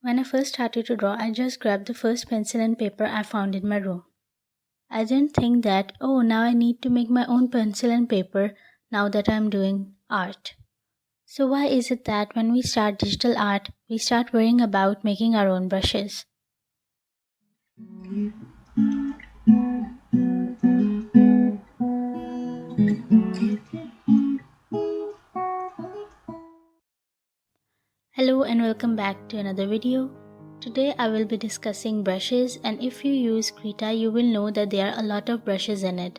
When I first started to draw, I just grabbed the first pencil and paper I found in my room. I didn't think that, oh, now I need to make my own pencil and paper now that I'm doing art. So why is it that when we start digital art, we start worrying about making our own brushes? Hello and welcome back to another video. Today I will be discussing brushes, and if you use Krita, you will know that there are a lot of brushes in it.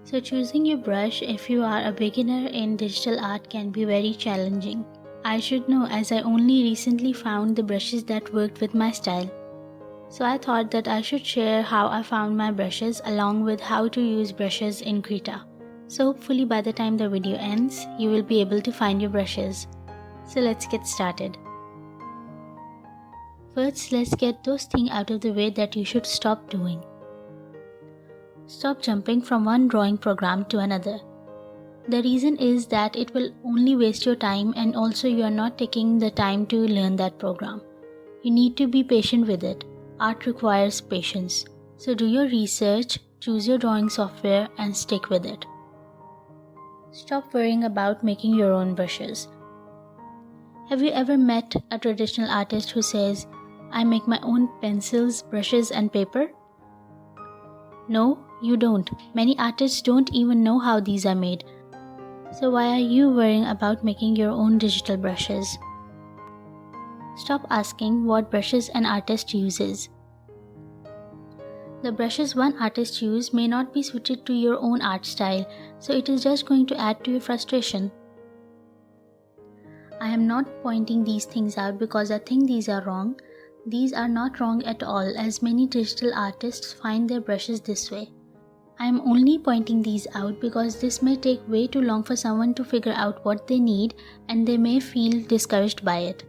So choosing your brush if you are a beginner in digital art can be very challenging. I should know as I only recently found the brushes that worked with my style. So I thought that I should share how I found my brushes along with how to use brushes in Krita. So hopefully by the time the video ends, you will be able to find your brushes. So let's get started. First, let's get those things out of the way that you should stop doing. Stop jumping from one drawing program to another. The reason is that it will only waste your time, and also you are not taking the time to learn that program. You need to be patient with it. Art requires patience. So do your research, choose your drawing software and stick with it. Stop worrying about making your own brushes. Have you ever met a traditional artist who says, I make my own pencils, brushes and paper? No, you don't. Many artists don't even know how these are made. So why are you worrying about making your own digital brushes? Stop asking what brushes an artist uses. The brushes one artist uses may not be suited to your own art style, so it is just going to add to your frustration. I am not pointing these things out because I think these are wrong. These are not wrong at all, as many digital artists find their brushes this way. I am only pointing these out because this may take way too long for someone to figure out what they need, and they may feel discouraged by it.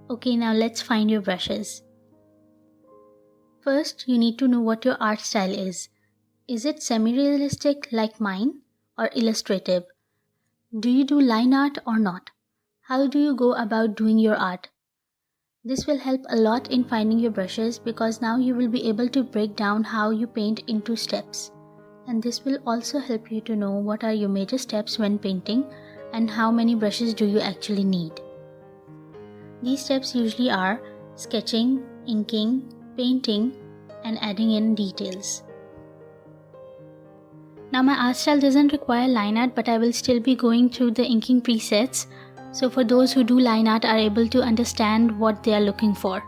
Okay, now let's find your brushes. First, you need to know what your art style is. Is it semi-realistic like mine or illustrative? Do you do line art or not? How do you go about doing your art? This will help a lot in finding your brushes because now you will be able to break down how you paint into steps. And this will also help you to know what are your major steps when painting and how many brushes do you actually need. These steps usually are sketching, inking, painting, and adding in details. Now my art style doesn't require line art, but I will still be going through the inking presets, so for those who do line art are able to understand what they are looking for.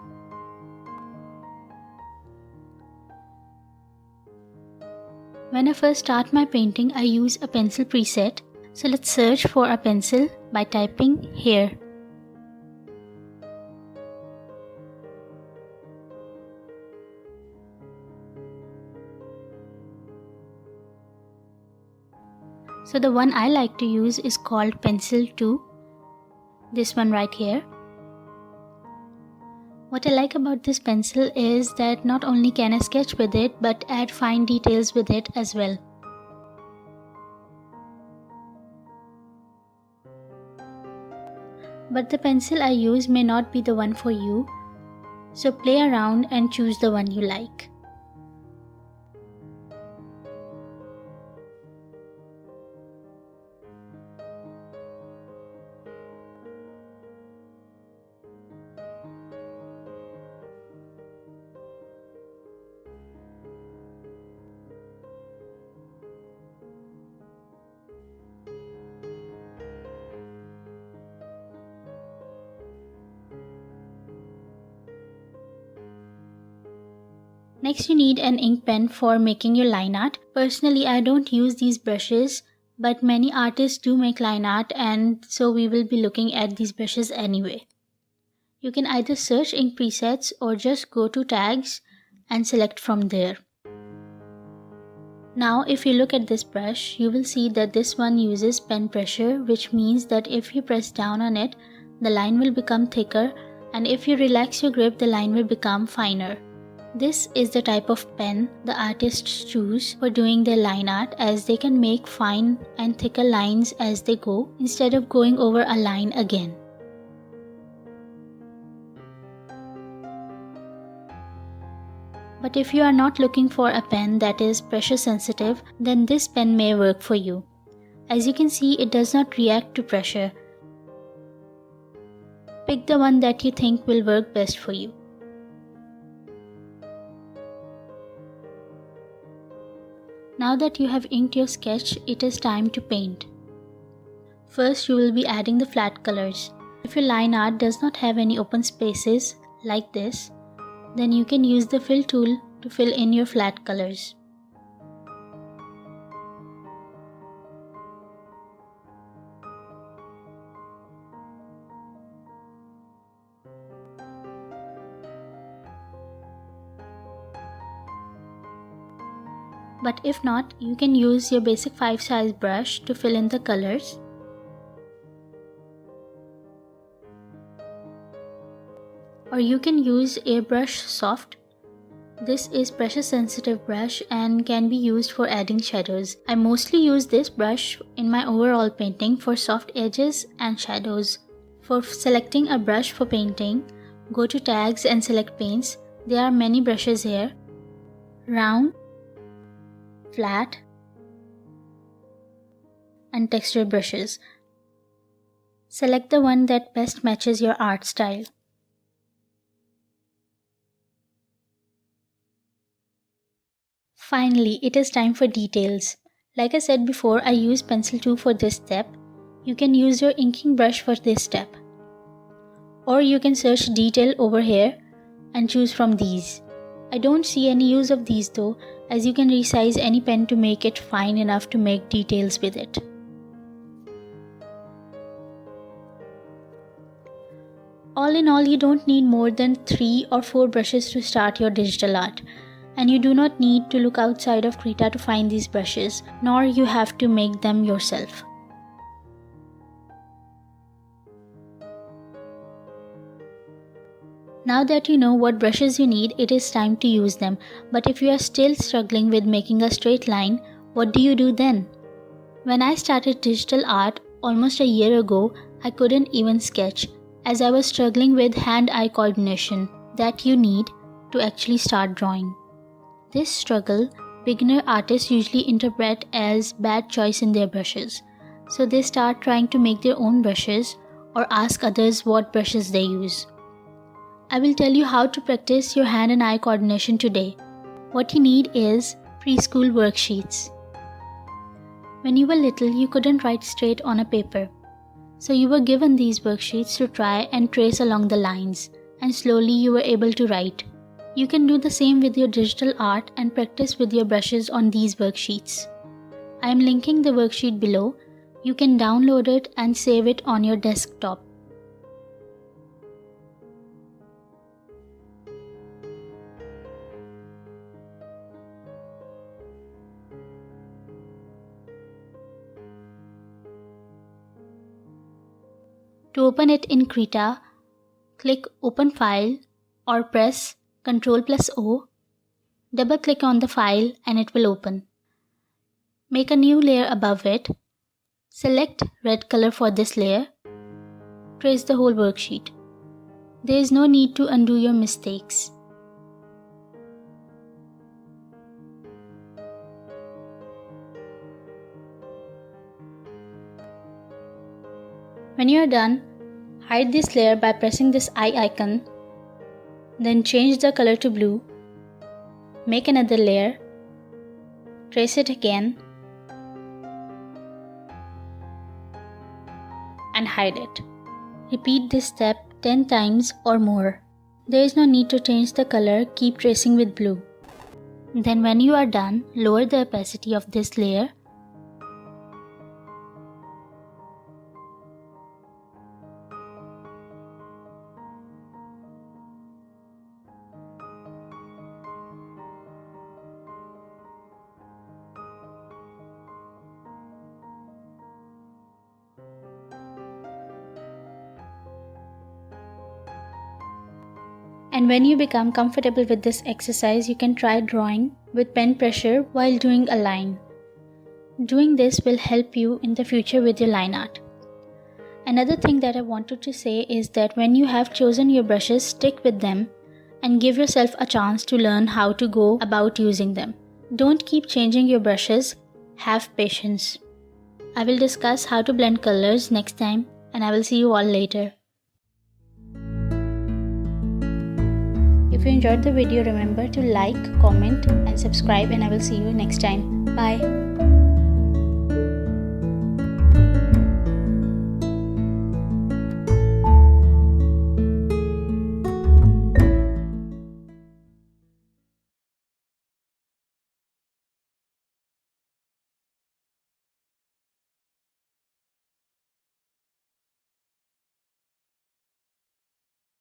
When I first start my painting, I use a pencil preset, so let's search for a pencil by typing here. So the one I like to use is called Pencil 2, this one right here. What I like about this pencil is that not only can I sketch with it, but add fine details with it as well. But the pencil I use may not be the one for you, so play around and choose the one you like. Next, you need an ink pen for making your line art. Personally, I don't use these brushes, but many artists do make line art, and so we will be looking at these brushes anyway. You can either search ink presets or just go to tags and select from there. Now, if you look at this brush, you will see that this one uses pen pressure, which means that if you press down on it, the line will become thicker, and if you relax your grip, the line will become finer. This is the type of pen the artists choose for doing their line art, as they can make fine and thicker lines as they go instead of going over a line again. But if you are not looking for a pen that is pressure sensitive, then this pen may work for you. As you can see, it does not react to pressure. Pick the one that you think will work best for you. Now that you have inked your sketch, it is time to paint. First, you will be adding the flat colors. If your line art does not have any open spaces like this, then you can use the fill tool to fill in your flat colors. But if not, you can use your basic 5 size brush to fill in the colors. Or you can use airbrush soft. This is pressure sensitive brush and can be used for adding shadows. I mostly use this brush in my overall painting for soft edges and shadows. For selecting a brush for painting, go to tags and select paints. There are many brushes here. Round, flat, and texture brushes. Select the one that best matches your art style. Finally, it is time for details. Like I said before, I use pencil 2 for this step. You can use your inking brush for this step. Or you can search detail over here and choose from these. I don't see any use of these though, as you can resize any pen to make it fine enough to make details with it. All in all, you don't need more than 3 or 4 brushes to start your digital art. And you do not need to look outside of Krita to find these brushes, nor you have to make them yourself. Now that you know what brushes you need, it is time to use them. But if you are still struggling with making a straight line, what do you do then? When I started digital art almost a year ago, I couldn't even sketch, as I was struggling with hand-eye coordination that you need to actually start drawing. This struggle, beginner artists usually interpret as bad choice in their brushes, so they start trying to make their own brushes or ask others what brushes they use. I will tell you how to practice your hand and eye coordination today. What you need is preschool worksheets. When you were little, you couldn't write straight on a paper, so you were given these worksheets to try and trace along the lines, and slowly you were able to write. You can do the same with your digital art and practice with your brushes on these worksheets. I am linking the worksheet below. You can download it and save it on your desktop. To open it in Krita, click Open File or press Ctrl+O, double click on the file and it will open. Make a new layer above it. Select red color for this layer. Trace the whole worksheet. There is no need to undo your mistakes. When you are done, hide this layer by pressing this eye icon. Then change the color to blue. Make another layer. Trace it again. And hide it. Repeat this step 10 times or more. There is no need to change the color, keep tracing with blue. Then when you are done, lower the opacity of this layer. And when you become comfortable with this exercise, you can try drawing with pen pressure while doing a line. Doing this will help you in the future with your line art. Another thing that I wanted to say is that when you have chosen your brushes, stick with them and give yourself a chance to learn how to go about using them. Don't keep changing your brushes. Have patience. I will discuss how to blend colors next time, and I will see you all later. If you enjoyed the video, remember to like, comment and subscribe, and I will see you next time. Bye.